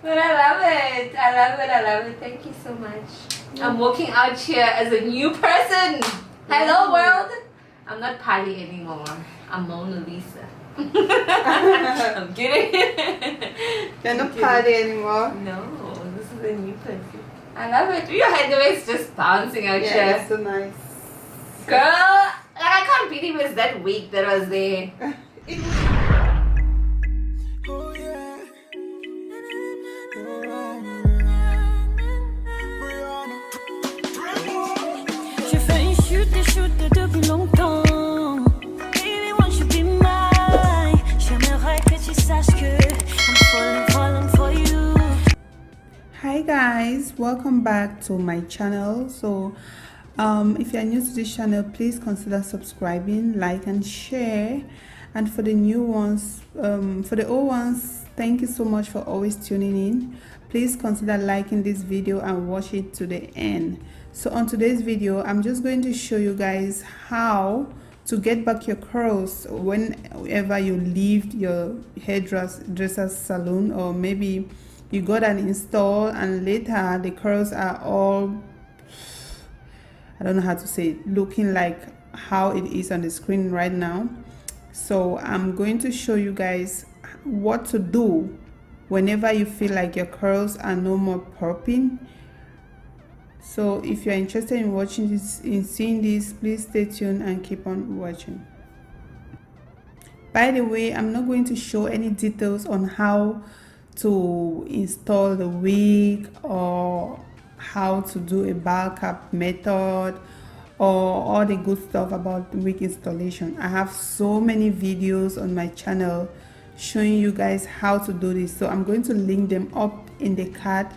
But I love it. I love it. I love it. Thank you so much. I'm walking out here as a new person. Hello, world. I'm not Patty anymore. I'm Mona Lisa. I'm kidding. You're not Patty anymore. No, this is a new person. I love it. Your head is just bouncing out here. Yeah, it's so nice. Girl, like I can't believe it's that wig that was there. J'ai failli chuter depuis longtemps. Baby, won't you be mine? J'aimerais que tu saches que I'm falling for you. Hi guys, welcome back to my channel. So if you are new to this channel, please consider subscribing, like and share. And for the new ones, for the old ones, thank you so much for always tuning in. Please consider liking this video and watch it to the end. So on today's video, I'm just going to show you guys how to get back your curls whenever you leave your hairdresser's salon, or maybe you got an install and later the curls are all, I don't know how to say it, looking like how it is on the screen right now. So I'm going to show you guys what to do whenever you feel like your curls are no more popping. So if you're interested in watching this, in seeing this, please stay tuned and keep on watching. By the way, I'm not going to show any details on how to install the wig or how to do a backup method or all the good stuff about wig installation. I have so many videos on my channel showing you guys how to do this, so I'm going to link them up in the card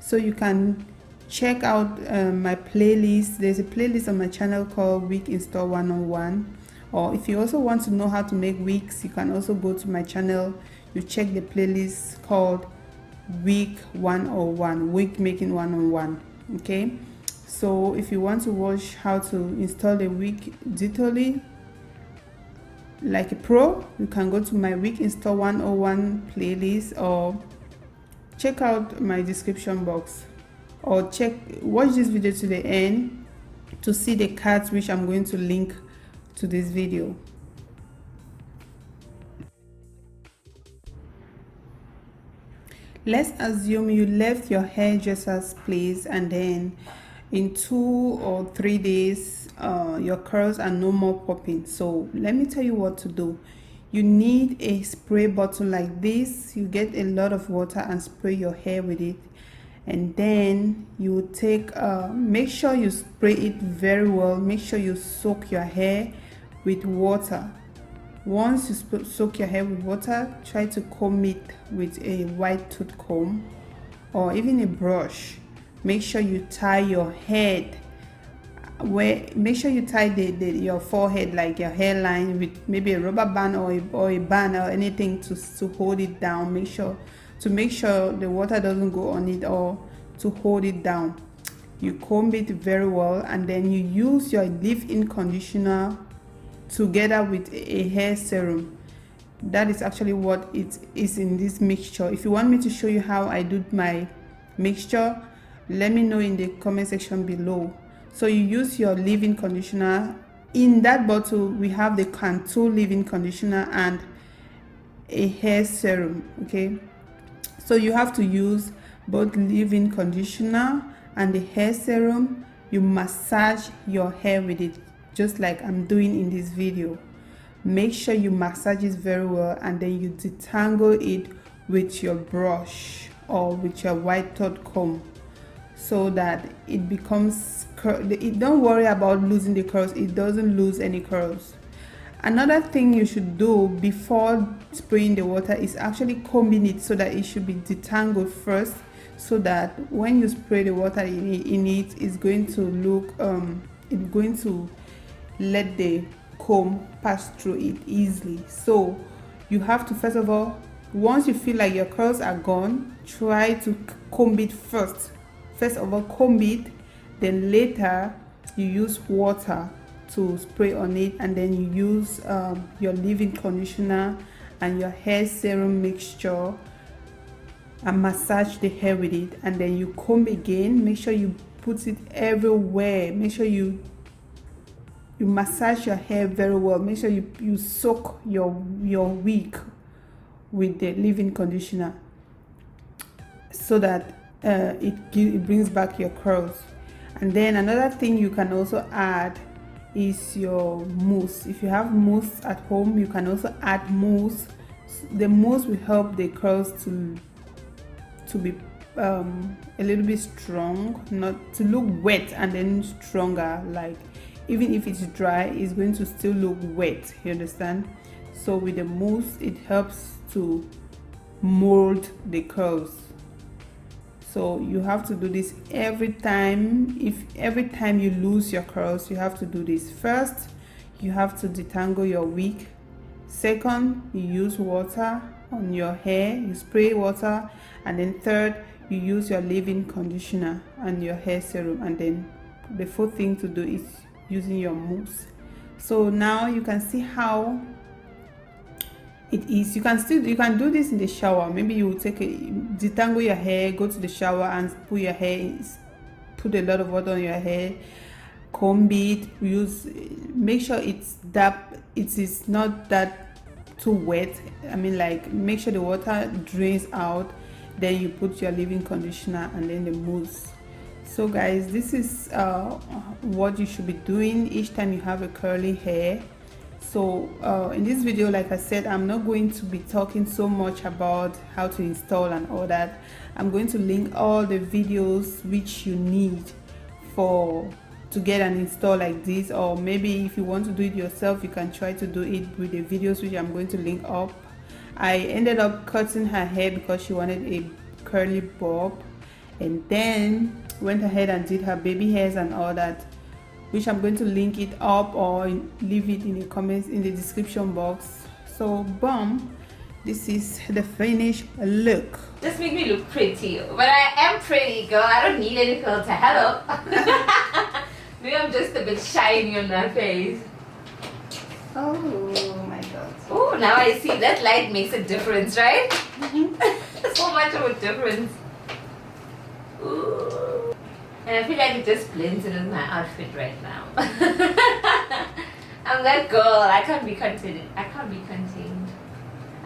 so you can check out my playlist. There's a playlist on my channel called Wig Install 101, or if you also want to know how to make wigs, you can also go to my channel. You check the playlist called Wig 101, Wig Making 101. Okay, so if you want to watch how to install the wig digitally like a pro, you can go to my Wig Install 101 playlist, or check out my description box, or watch this video to the end to see the cards which I'm going to link to this video. Let's assume you left your hairdresser's place and then in 2 or 3 days your curls are no more popping. So let me tell you what to do. You need a spray bottle like this. You get a lot of water and spray your hair with it, and then you take make sure you spray it very well. Make sure you soak your hair with water. Once you soak your hair with water, try to comb it with a white tooth comb or even a brush. Make sure you tie your head make sure you tie your forehead, like your hairline, with maybe a rubber band or a band or anything to hold it down. Make sure the water doesn't go on it, or to hold it down. You comb it very well, and then you use your leave-in conditioner together with a hair serum. That is actually what it is in this mixture. If you want me to show you how I do my mixture, let me know in the comment section below. So you use your leave-in conditioner. In that bottle we have the Contour leave-in conditioner and a hair serum. Okay, so you have to use both leave-in conditioner and the hair serum. You massage your hair with it, just like I'm doing in this video. Make sure you massage it very well, and then you detangle it with your brush or with your white tooth comb so that it becomes don't worry about losing the curls. It doesn't lose any curls. Another thing you should do before spraying the water is actually combing it, so that it should be detangled first, so that when you spray the water in it, it's going to look it's going to let the comb pass through it easily. So you have to, first of all, once you feel like your curls are gone, try to comb it first. First of all, comb it, then later you use water to spray on it, and then you use your leave-in conditioner and your hair serum mixture and massage the hair with it, and then you comb again. Make sure you put it everywhere. Make sure you massage your hair very well. Make sure you soak your wig with the leave-in conditioner so that it brings back your curls. And then another thing you can also add is your mousse. If you have mousse at home, you can also add mousse. The mousse will help the curls to be a little bit strong, not to look wet and then stronger. Like even if it's dry, it's going to still look wet, you understand? So with the mousse, it helps to mold the curls. So you have to do this every time. Every time you lose your curls, you have to do this. First, you have to detangle your wig. Second, you use water on your hair, you spray water. And then third, you use your leave-in conditioner and your hair serum. And then the fourth thing to do is using your mousse. So now you can see how it is. You can do this in the shower. Maybe you will detangle your hair, go to the shower and put your hair, put a lot of water on your hair, comb it, make sure it is not that too wet. I mean, like, make sure the water drains out. Then you put your leave-in conditioner and then the mousse. So guys, this is what you should be doing each time you have a curly hair. So in this video, like I said, I'm not going to be talking so much about how to install and all that. I'm going to link all the videos which you need to get an install like this, or maybe if you want to do it yourself, you can try to do it with the videos which I'm going to link up. I ended up cutting her hair because she wanted a curly bob, and then went ahead and did her baby hairs and all that, which I'm going to link it up or leave it in the comments in the description box. So boom, this is the finished look. Just make me look pretty, but I am pretty, girl. I don't need any filter. Hello. Maybe I'm just a bit shiny on my face. Oh my god. Oh, now I see that light makes a difference, right? So much of a difference. Ooh. And I feel like it just blends in with my outfit right now. I'm that girl. I can't be contained. I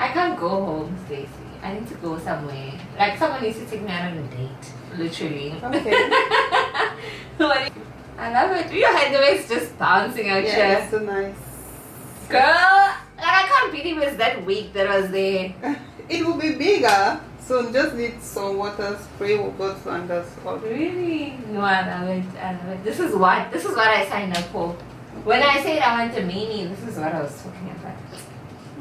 can't go home, Stacey. I need to go somewhere. Like, someone needs to take me out on a date. Literally. Okay. I love it. Your head, the way it's just bouncing out here. Yeah, it's so nice. Girl, like, I can't believe it's that wig that was there. It will be bigger. So just need some water, spray water, and that's all. Really? No, I love it. I love it. This is what I signed up for. When I said I want a mini, this is what I was talking about.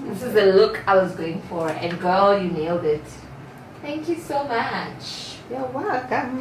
This is the look I was going for, and girl, you nailed it. Thank you so much. You're welcome.